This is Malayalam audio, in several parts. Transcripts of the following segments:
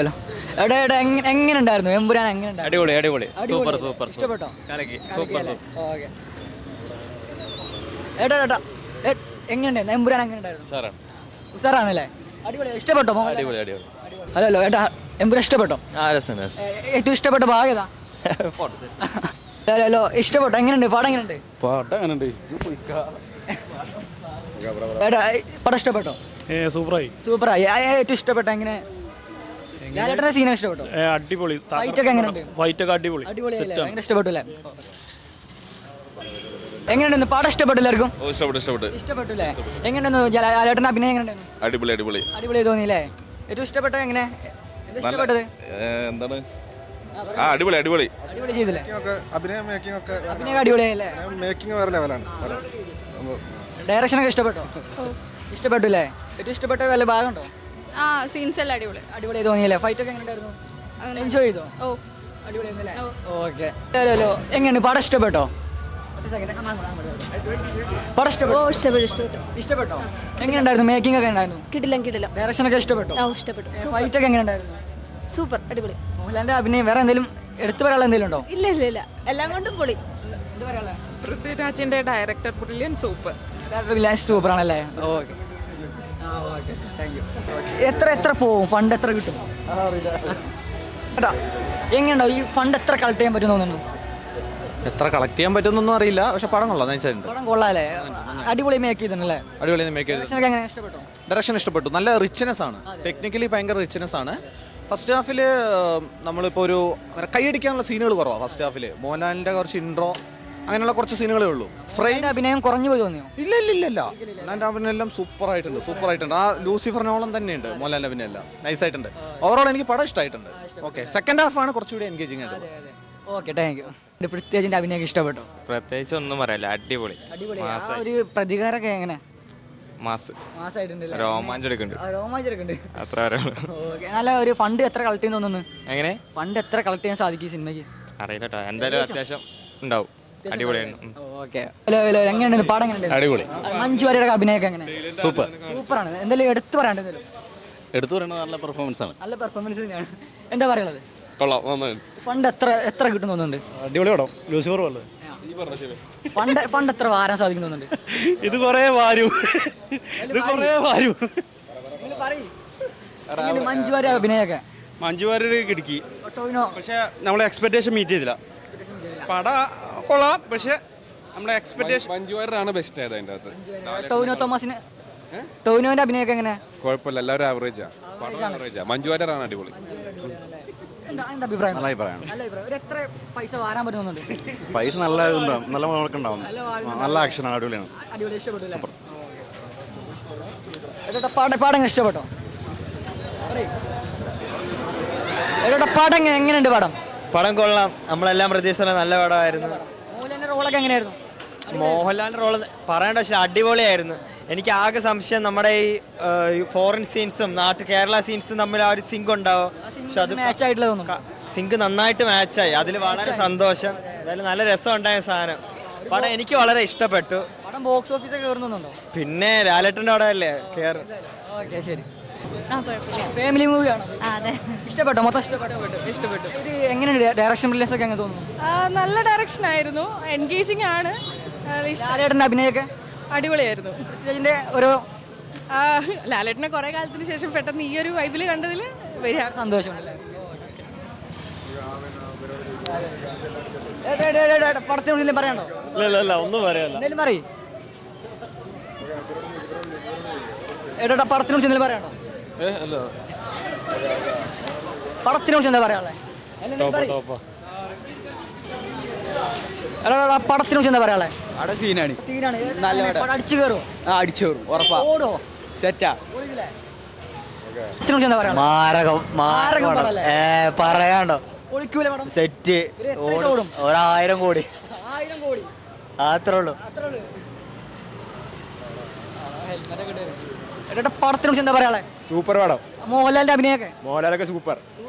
എടാ എടാ എങ്ങനെ ഉണ്ടായിരുന്നു എമ്പുരാൻ? എങ്ങനെ അടിപൊളി അടിപൊളി സൂപ്പർ സൂപ്പർ ഇഷ്ടപ്പെട്ടോ? Super super. ഓക്കെ. എടാ എടാ എങ്ങനെയുണ്ടായിരുന്നു എമ്പുരാൻ? എങ്ങനെ ഉണ്ടായിരുന്നു? സാറാണ് ഉസാറാണല്ലേ? അടിപൊളി. ഇഷ്ടപ്പെട്ടോ? അടിപൊളി അടിപൊളി. ഹലോ ഏട്ടാ, എമ്പുരാൻ ഇഷ്ടപ്പെട്ടോ? ആ രസം ഏറ്റവും ഇഷ്ടപ്പെട്ട ഭാഗം ഏതാ? ഹലോ ഇഷ്ടപ്പെട്ടോ? എങ്ങനെയുണ്ട് പടം? എങ്ങനെയുണ്ട് പാട്ട് അങ്ങനെയുണ്ട് ഏട്ടാ? പടം ഇഷ്ടപ്പെട്ടോ? സൂപ്പറായി സൂപ്പറായി. ഏറ്റവും ഇഷ്ടപ്പെട്ട എങ്ങനെ? ലാലേട്ടൻ്റെ സീനെ ഇഷ്ടപ്പെട്ടോ? അടിപൊളി ഫൈറ്റ് ഒക്കെ എങ്ങനെയുണ്ട്? ഫൈറ്റ് ഒക്കെ അടിപൊളി അടിപൊളിയല്ലേ? ഭയങ്കര ഇഷ്ടപ്പെട്ടു അല്ലേ? എങ്ങനെയുണ്ട് പടം? ഇഷ്ടപ്പെട്ടു എല്ലാവർക്കും? ഇഷ്ടപ്പെട്ടു അല്ലേ? എങ്ങനെയുണ്ടായിരുന്നു ലാലേട്ടൻ്റെ അഭിനയം? എങ്ങനെയുണ്ടായിരുന്നു? അടിപൊളി അടിപൊളി അടിപൊളി തോന്നിയില്ലേ? ഏറ്റവും ഇഷ്ടപ്പെട്ട എങ്ങനെ? ഇഷ്ടപ്പെട്ടത് എന്താണ്? ആ അടിപൊളി അടിപൊളി അടിപൊളി ചെയ്തില്ലേ? അഭിനയം മേക്കിംഗ് ഒക്കെ അഭിനയം അടിപൊളിയായില്ലേ? മേക്കിംഗ് വേറെ ലെവലാണ്. ഡയറക്ഷനൊക്കെ ഇഷ്ടപ്പെട്ടോ? ഇഷ്ടപ്പെട്ടു അല്ലേ? ഏറ്റവും ഇഷ്ടപ്പെട്ട വല്ല ഭാഗമുണ്ടോ? ആ സീൻസ് എല്ലാം അടിപൊളി അടിപൊളി തോന്നിയല്ലേ? ഫൈറ്റ് ഒക്കെ എങ്ങനെ ഉണ്ടായിരുന്നു? എൻജോയ് ചെയ്തോ? ഓ അടിപൊളിയായിരുന്നല്ലേ? ഓക്കെ. ഹലോ എങ്ങനെയുണ്ട് പടം? ഇഷ്ടപ്പെട്ടോ? പടം ഇഷ്ടപ്പെട്ടോ? ഇഷ്ടപ്പെട്ടോ? എങ്ങനെയുണ്ടായിരുന്നു മേക്കിംഗ് ഒക്കെ? ഉണ്ടായിരുന്നു കിടിലം ഡയറക്ഷനൊക്കെ ഇഷ്ടപ്പെട്ടോ? ഇഷ്ടപ്പെട്ടു. ഫൈറ്റ് ഒക്കെ എങ്ങനെ ഉണ്ടായിരുന്നു? സൂപ്പർ അടിപൊളി. മോഹൻലാലിന്റെ അഭിനയം വേറെ എന്തെങ്കിലും എടുത്തു പറയാനുള്ള എന്തെങ്കിലും ഉണ്ടോ? ഇല്ല എല്ലാം കൊണ്ടും പൊളി. എന്ത് പറയാനുള്ള? പൃഥ്വിരാജിന്റെ ഡയറക്ടർ ബ്രില്യൻ സൂപ്പർ. സൂപ്പർ ആണല്ലേ? ഓക്കെ. എത്ര പോവും? ഫണ്ട് എത്ര കിട്ടും? കേട്ടോ എങ്ങനെയുണ്ടാവും ഈ ഫണ്ട്? എത്ര കളക്ട് ചെയ്യാൻ പറ്റും തോന്നുന്നു? എത്ര കളക്ട് ചെയ്യാൻ പറ്റുന്നൊന്നും അറിയില്ല, പക്ഷെ പടം കൊള്ളാം. നൈസായിട്ടുണ്ട്. പടം കൊള്ളാല്ലേ? അടിപൊളി മേക്ക് ചെയ്തിട്ടുണ്ടല്ലേ? അടിപൊളി മേക്ക് ചെയ്തു. ഡയറക്ഷനൊക്കെ എങ്ങനെ ഇഷ്ടപ്പെട്ടോ? ഡയറക്ഷൻ ഇഷ്ടപ്പെട്ടു. നല്ല റിച്ച്നെസ് ആണ്, ടെക്നിക്കലി ഭയങ്കര റിച്ച്നെസ് ആണ്. ഫസ്റ്റ് ഹാഫിൽ നമ്മളിപ്പോൾ ഒരു കൈയടിക്കാനുള്ള സീനുകൾ കുറവാണ്. ഫസ്റ്റ് ഹാഫിൽ മോഹൻലാലിൻ്റെ കുറച്ച് ഇൻട്രോ അങ്ങനെയുള്ള കുറച്ച് സീനുകളേ ഉള്ളൂ. ഫ്രെയിം അഭിനയം കുറഞ്ഞു പോയി തോന്നിയോ? ഇല്ല മോഹൻലാലിൻ്റെ അഭിനയം എല്ലാം സൂപ്പർ ആയിട്ടുണ്ട്. ആ ലൂസിഫറിനോളം തന്നെയുണ്ട് മോഹൻലാലിൻ്റെ അഭിനയം എല്ലാം നൈസായിട്ടുണ്ട്. ഓവറോൾ എനിക്ക് പടം ഇഷ്ടമായിട്ടുണ്ട്. ഓക്കെ, സെക്കൻഡ് ഹാഫ് ആണ് കുറച്ചുകൂടി എൻഗേജിങ് ആയിട്ട്. Okay, thank you. പൃഥ്വിരാജിന്റെ അഭിനയം ഇഷ്ടപ്പെട്ടോ? പ്രത്യേകിച്ച് ഒന്നും പറയല്ല, അടിപൊളി. ഒരു പ്രതികാരമൊക്കെ എങ്ങനെ? മാസായിട്ടുണ്ടല്ലേ? രോമാഞ്ചെടുക്കുന്നുണ്ട് അത്ര. ഓക്കെ. നല്ല ഒരു ഫണ്ട് എത്ര കളക്ട് ചെയ്യുന്ന തോന്നുന്നു? എങ്ങനെ ഫണ്ട് എത്ര കളക്ട് ചെയ്യാൻ സാധിക്കും സിനിമയ്ക്ക്? അറിയില്ല കേട്ടോ, എന്തായാലും അത്യാവശ്യം ഉണ്ടാവും. അടിപൊളിയാണ്. ഓക്കെ. ഹലോ എങ്ങനെയുണ്ട് പടം? എങ്ങനെയുണ്ട്? അടിപൊളി. മഞ്ജു വാര്യരുടെ അഭിനയമൊക്കെ എങ്ങനെ? സൂപ്പറാണ്. എന്തെങ്കിലും എടുത്തു പറയേണ്ടത്? എടുത്തു പറയുന്നത് നല്ല പെർഫോമൻസ് ആണ്. നല്ല പെർഫോമൻസ് തന്നെയാണ്. എന്താ പറയുള്ളത്? കൊള്ളാം. ഫണ്ട് എത്ര കിട്ടും തോന്നുന്നുണ്ട്? അടിപൊളി പടം. ലൂസിഫർ പോലെ ഫണ്ട് എത്ര വാരാൻ സാധിക്കുന്നുണ്ട്? ഇത് കുറേ വാരും. മഞ്ജു വാര്യർ അഭിനയൊക്കെ? മഞ്ജു വാര്യർ കിടക്കി, ടോവിനോ പക്ഷെ നമ്മളെ എക്സ്പെക്ടേഷൻ മീറ്റ് ചെയ്തില്ല. പട കൊള്ളാം, പക്ഷെ നമ്മളെ എക്സ്പെക്ടേഷൻ മഞ്ജു വാര്യരാണ് ബെസ്റ്റ് ആയത് അതിൻ്റെ അകത്ത്. ടോവിനോ തോമസിന് ടോവിനോന്റെ അഭിനയൊക്കെ എങ്ങനെ? കുഴപ്പമില്ല, എല്ലാവരും ആവറേജാ. മഞ്ജു വാര്യരാണ് അടിപൊളി. എന്താ അഭിപ്രായം? നല്ല അഭിപ്രായമാണ്. നല്ല അഭിപ്രായം. ഒരു എത്ര പൈസ വാരാൻ പറ്റുന്നുണ്ട്? പൈസ നല്ല ഉണ്ടാവും, നല്ല മുതൽക്കുണ്ടാവും. നല്ല ആക്ഷനാണ്, അടിപൊളിയാണ്. അടിപൊളി. ഇഷ്ടപ്പെട്ടു? പാടം ഇഷ്ടപ്പെട്ടോ? പാടം എങ്ങനെയുണ്ട്? പടം കൊള്ളാം. നമ്മളെല്ലാം പ്രതീക്ഷിച്ച നല്ല പടമായിരുന്നു. മോഹൻലാലിന്റെ റോളൊക്കെ എങ്ങനെയായിരുന്നു? മോഹൻലാലിന്റെ റോള് പറയേണ്ട, പക്ഷെ അടിപൊളിയായിരുന്നു. എനിക്ക് ആകെ സംശയം നമ്മുടെ ഈ ഫോറിൻ സീൻസും കേരള സീൻസും തമ്മിൽ ആ ഒരു സിങ്ക് ഉണ്ടാവും. പക്ഷെ അത് സിങ്ക് നന്നായിട്ട് മാച്ചായി. അതിൽ വളരെ സന്തോഷം. എന്തായാലും നല്ല രസം ഉണ്ടായ സാധനം. പടം എനിക്ക് വളരെ ഇഷ്ടപ്പെട്ടു. ബോക്സ് ഓഫീസ് കയറുന്നുണ്ടോ? പിന്നെ ലാലേട്ടൻ്റെ അവിടെ അല്ലേ കയറും. ഓക്കെ, ശരി. ഫാമിലി മൂവിയാണോ? ഇഷ്ടപ്പെട്ടോ? മൊത്തം ഇഷ്ടപ്പെട്ടു. എങ്ങനെയുണ്ട് ഡയറക്ഷൻ ബ്രില്യൻസ് ഒക്കെ? എങ്ങനെ തോന്നുന്നു? നല്ല ഡയറക്ഷൻ ആയിരുന്നു, എൻഗേജിങ് ആണ്. ലാലേട്ടൻ്റെ അഭിനയൊക്കെ അടിപൊളിയായിരുന്നു. ഇതിന്റെ ഒരു ലാലേട്ടനെ കുറെ കാലത്തിന് ശേഷം പെട്ടെന്ന് ഈ ഒരു വൈബിൽ കണ്ടതിൽ വലിയ സന്തോഷമുണ്ടല്ലേ? പടത്തിനെ കുറിച്ച് പറയണ്ടോ? ഇല്ല ഒന്നും പറയാല്ല. എന്തെങ്കിലും പറയും. പടത്തിനെ കുറിച്ച് എന്തെങ്കിലും പറയണോ? പടത്തിനെ കുറിച്ച് എന്താ പറയാനുള്ളത്? പടത്തിനെ കുറിച്ച് എന്താ പറയാനുള്ളത്? സീനാണ്. അടിച്ചു കയറുമോ? അടിച്ചു കയറും, ഉറപ്പാ. ഓടോ? സെറ്റാ. മാരകം പറയാണ്ടോ? സെറ്റ് 1000 കോടി അത്രേ ഉള്ളൂ. പടത്തിനെ കുറിച്ച് എന്താ പറയാനുള്ളത്? സൂപ്പർ പടം. മോഹൻലാലിന്റെ അഭിനയൊക്കെ? മോഹൻലാലൊക്കെ സൂപ്പർ.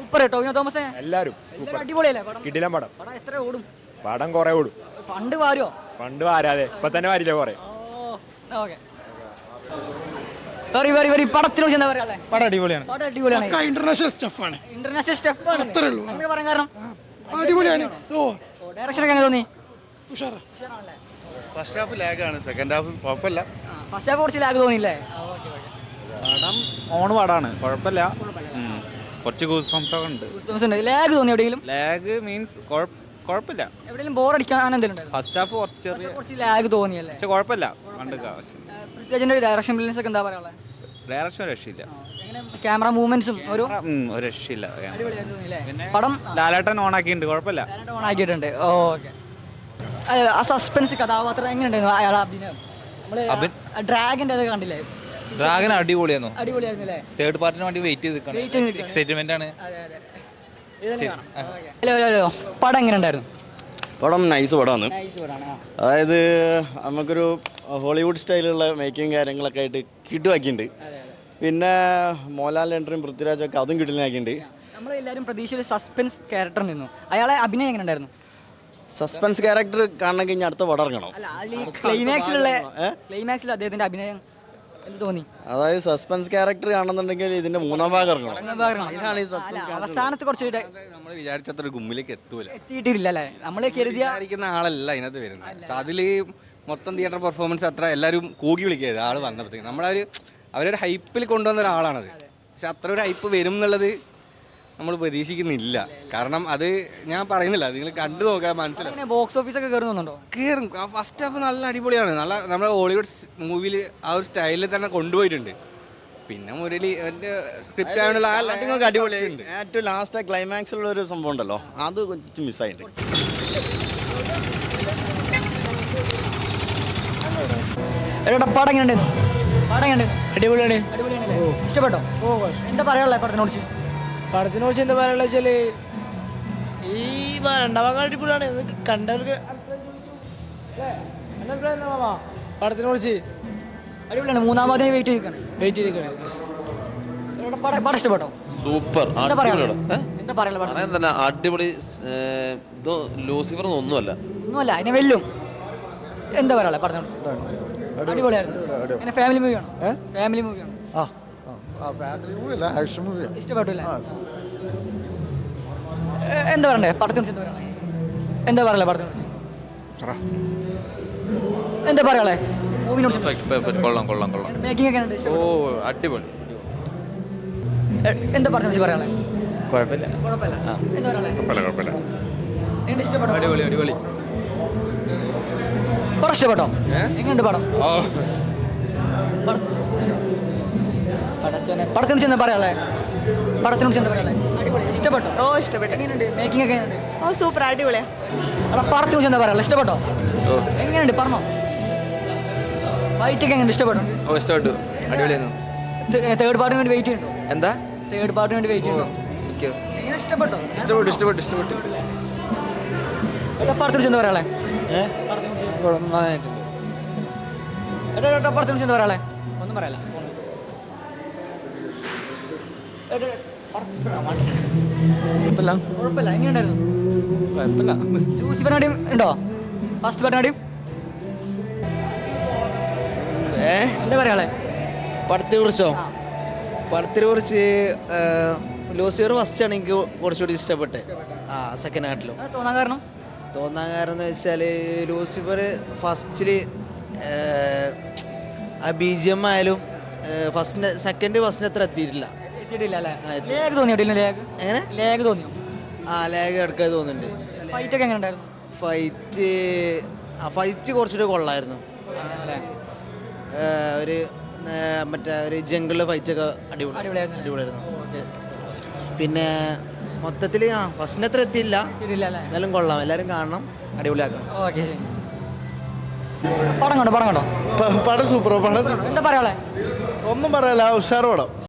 ടോവിനോ തോമസ് എല്ലാവരും അടിപൊളിയല്ലേ? കിടിലൻ പടം. എത്ര ഓടും? പടം കുറെ ഓടും. ഫണ്ട് വാരോ? ഫണ്ട് വാരാതെ ഇപ്പൊ തന്നെ വാരില്ല കുറെ. ഓക്കെ. വെറി വെറി വെറി പടത്തിനെ കുറിച്ച് എന്താ പറയാ? പടം അടിപൊളിയാണ്. പടം അടിപൊളിയാണ്. ഇന്റർനാഷണൽ സ്റ്റഫാണ്. ഇന്റർനാഷണൽ സ്റ്റെപ്പാണ്. അത്രേ ഉള്ളൂ. അങ്ങനെ പറയാൻ കാരണം അടിപൊളിയാണ്. ഡയറക്ഷൻ ഒക്കെ എങ്ങനെ തോന്നി? ഉഷാറ്. ഫസ്റ്റ് ഹാഫ് ലാഗാണ്, സെക്കൻഡ് ഹാഫ് കുഴപ്പമില്ല. ഫസ്റ്റ് ഹാഫ് കുറച്ച് ലാഗ് തോന്നിയില്ലേ? പടം ഓണ് പടാണ്, കുഴപ്പമില്ല. കുറച്ച് ഗൂസ് ബംസ് ഒക്കെ ഉണ്ട്. ലാഗ് തോന്നി എവിടെയെങ്കിലും? ലാഗ് മീൻസ് കുഴപ്പമില്ല. എവിടെയെങ്കിലും ബോർ അടിക്കാൻ എന്തെങ്കിലും ഉണ്ടായിരുന്നു? ഫസ്റ്റ് ഹാഫ് കുറച്ച് ലാഗ് തോന്നിയല്ലേ? പക്ഷെ കുഴപ്പമില്ല. പൃഥ്വിരാജിന്റെ ഡയറക്ഷൻ ബ്രില്യൻസ് ഒക്കെ എന്താ പറയാനുള്ളത്? ഡയറക്ഷൻ രക്ഷയില്ല. എങ്ങനെ ക്യാമറ മൂവ്മെന്റ്സും ഒരു ഒരു രക്ഷയില്ല. അടിപൊളിയായിട്ട് തോന്നിയില്ലേ? പടം ലാലേട്ടൻ ഓൺ ആക്കിയിട്ടുണ്ട്, കുഴപ്പമില്ല. ഓൺ ആക്കിയിട്ടുണ്ട്. ഓക്കെ. ആ സസ്പെൻസ് കഥാപാത്രം എങ്ങനെയുണ്ടായിരുന്നു അയാളെ അഭിനയം? നമ്മള് ഡ്രാഗന്റെ അത് കണ്ടില്ലേ? ഡ്രാഗൻ അടിപൊളിയായിരുന്നു. അടിപൊളിയായിരുന്നു അല്ലേ? തേർഡ് പാർട്ടിന് വേണ്ടി വെയിറ്റ് ചെയ്ത് എക്സൈറ്റ്മെന്റ് ആണ്. ഹലോ, പടം എങ്ങനെ ഉണ്ടായിരുന്നു? പടം നൈസ് പടമാണ്. നൈസ് പടമാണ്. അതായത് നമുക്കൊരു ഹോളിവുഡ് സ്റ്റൈലുള്ള മേക്കിങ് കാര്യങ്ങളൊക്കെ ആയിട്ട് കിട്ടുവാക്കിയിട്ടുണ്ട്. പിന്നെ മോഹൻലാൽ എൻട്രിയും പൃഥ്വിരാജൊക്കെ അതും കിട്ടലാക്കിയിട്ടുണ്ട്. നമ്മളെല്ലാവരും പ്രതീക്ഷിച്ച സസ്പെൻസ് ക്യാരക്ടർ നിന്നു. അയാളെ അഭിനയം എങ്ങനെ ഉണ്ടായിരുന്നു? സസ്പെൻസ് ക്യാരക്ടർ കാണണമെങ്കിൽ കഴിഞ്ഞാൽ അടുത്ത പടം ഇറങ്ങണം. അല്ല, ക്ലൈമാക്സിൽ അദ്ദേഹത്തിന്റെ അഭിനയം എന്ത് തോന്നി? അതായത് സസ്പെൻസ് ക്യാരക്ടർ കാണുന്നുണ്ടെങ്കിൽ ഇതിന്റെ മൂന്നാം ഭാഗം ഇറങ്ങണം. ഇതാണ് ഈ സസ്പെൻസ്. അവസാനത്ത് കുറച്ച് നമ്മൾ വിചാരിച്ചത്ര ഗുമ്മിലേക്ക് എത്തിയിട്ടില്ല അല്ലേ? നമ്മള് വിചാരിക്കുന്ന ആളല്ല അതിനകത്ത് വരുന്നത്. പക്ഷെ അതിൽ മൊത്തം തിയേറ്റർ പെർഫോമൻസ് അത്ര എല്ലാവരും കൂകി വിളിക്കരുത്. ആൾ വന്നപ്പോഴത്തേക്ക് അവരൊരു ഹൈപ്പിൽ കൊണ്ടുവന്ന ഒരാളാണത്. പക്ഷെ അത്ര ഒരു ഹൈപ്പ് വരും എന്നുള്ളത് നമ്മൾ പ്രതീക്ഷിക്കുന്നില്ല. കാരണം അത് ഞാൻ പറയുന്നില്ല, നിങ്ങൾ കണ്ടു നോക്കാൻ മനസ്സിലാവും. ബോക്സ് ഓഫീസൊക്കെ കയറുന്നുണ്ടോ? കയറും. ഫസ്റ്റ് ഹാഫ് നല്ല അടിപൊളിയാണ്. നല്ല നമ്മുടെ ഹോളിവുഡ് മൂവിയിൽ ആ ഒരു സ്റ്റൈലിൽ തന്നെ കൊണ്ടുപോയിട്ടുണ്ട്. പിന്നെ മുരളി എൻ്റെ സ്ക്രിപ്റ്റ് ആയതുകൊണ്ടുള്ള ആ ലൈനൊക്കെ അടിപൊളിയായിട്ടുണ്ട്. ഏറ്റവും ലാസ്റ്റ് ക്ലൈമാക്സിലുള്ള ഒരു സംഭവം ഉണ്ടല്ലോ, അത് കുറച്ച് മിസ്സായിട്ടുണ്ട്. പടം എങ്ങനെയുണ്ടായിരുന്നു? അടിപൊളിയാണ്. അടിപൊളിയാണല്ലേ? ഇഷ്ടപ്പെട്ടോ? എന്താ പറയാനുള്ളത് പടത്തിനെ കുറിച്ച്? പടത്തിനെ കുറിച്ച് എന്താ പറയാനുള്ള വെച്ചാല് ഈ രണ്ടാം ഭാഗം അടിപൊളിയാണ്. കണ്ടവർക്ക് പടത്തിനെ കുറിച്ച് അടിപൊളിയാണ്. മൂന്നാം ഭാഗത്തിന് വെയിറ്റ് ചെയ്തിരിക്കണം. പടം ഇഷ്ടപ്പെട്ടോ? സൂപ്പർ. എന്താ പറയാനുള്ളത്? അടിപൊളി. ലൂസിഫർ ഒന്നുമല്ല, അതിനെ വെല്ലും. എന്താ പറയാനുള്ളത് പടത്തിനെ കുറിച്ച്? അടിപൊളിയായിരുന്നു. ഫാമിലി മൂവിയാണോ? ഫാമിലി മൂവിയാണോ? ഇഷ്ടപ്പെട്ടില്ലേ? എന്താ പറയണ്ടേ പടത്തിനെ കുറിച്ച്? എന്താ പറയാ പടത്തിനെ കുറിച്ച്? എന്താ പറയാ മൂവിനെ കുറിച്ച്? കൊള്ളാം. മേക്കിംഗ് ഒക്കെ ഉണ്ട്. അടിപൊളി. എന്താ പടത്തിനെ കുറിച്ച് പറയാ? കുഴപ്പമില്ല. എന്താ പറയാ? ഇഷ്ടപ്പെട്ടോ? അടിപൊളി. പടം ഇഷ്ടപ്പെട്ടോ? എങ്ങനെയുണ്ട് പടം? പടത്തിനെ കുറിച്ച് എന്താ പറയാ? പടത്തിനെ കുറിച്ച് എന്താ പറയാ? ഇഷ്ടപ്പെട്ടോ? ഇഷ്ടപ്പെട്ടു. എങ്ങനെയുണ്ട് മേക്കിംഗ് ഒക്കെ? എങ്ങനെയുണ്ട്? സൂപ്പർ, അടിപൊളിയാ. പടത്തിനെ കുറിച്ച് എന്താ പറയാ? ഇഷ്ടപ്പെട്ടോ? എങ്ങനെയുണ്ട് പറഞ്ഞോ? ഫൈറ്റ് ഒക്കെ എങ്ങനെയുണ്ട്? ഇഷ്ടപ്പെട്ടോ? ഇഷ്ടപ്പെട്ടു. അടിപൊളിയായിരുന്നു. തേർഡ് പാർട്ടിന് വേണ്ടി വെയിറ്റ് ചെയ്യുന്നുണ്ടോ? എന്താ? തേർഡ് പാർട്ടിന് വേണ്ടി വെയിറ്റ് ചെയ്യുന്നുണ്ടോ? എങ്ങനെ ഇഷ്ടപ്പെട്ടോ? ഇഷ്ടപ്പെട്ടു. പടത്തിനെ കുറിച്ച് എന്താ പറയാ? പടത്തിനെ കുറിച്ച് എന്താ പറയാ? ഒന്നും പറയാല. കുഴപ്പമില്ല. എങ്ങനെയുണ്ടായിരുന്നു? ലൂസിഫറിനാടിയും ഉണ്ടോ? ഫസ്റ്റ് പാർട്ടിനാടിയും എന്താ പറയാ? പടത്തിനെ കുറിച്ചോ? പടത്തിനെ കുറിച്ച് ലൂസിഫർ ഫസ്റ്റ് ആണ് എനിക്ക് കുറച്ചുകൂടി ഇഷ്ടപ്പെട്ടെ. സെക്കൻഡ് ഹാർട്ടിലും തോന്നാൻ കാരണം എന്ന് വെച്ചാൽ ലൂസിഫർ ഫസ്റ്റിൽ ആ BGM ആയാലും ഫസ്റ്റിന് അത്ര എത്തിയിട്ടില്ല. എങ്ങനെ ലാഗ് ഇടയ്ക്ക് തോന്നുന്നുണ്ട്. ഫൈറ്റ് കുറച്ചുകൂടി കൊള്ളായിരുന്നു. ഒരു ഒരു ജംഗിളിലെ ഫൈറ്റൊക്കെ അടിപൊളിയായിരുന്നു. പിന്നെ മൊത്തത്തിൽ ഫസ്റ്റിന് അത്ര എത്തിയില്ല, എന്നാലും കൊള്ളാം. എല്ലാവരും കാണണം, അടിപൊളിയാക്കണം. പടം കണ്ടോ? പടം സൂപ്പർ. എന്താ പറയാ? ഒന്നും പറയാല്ല, ഉഷാർ പടം.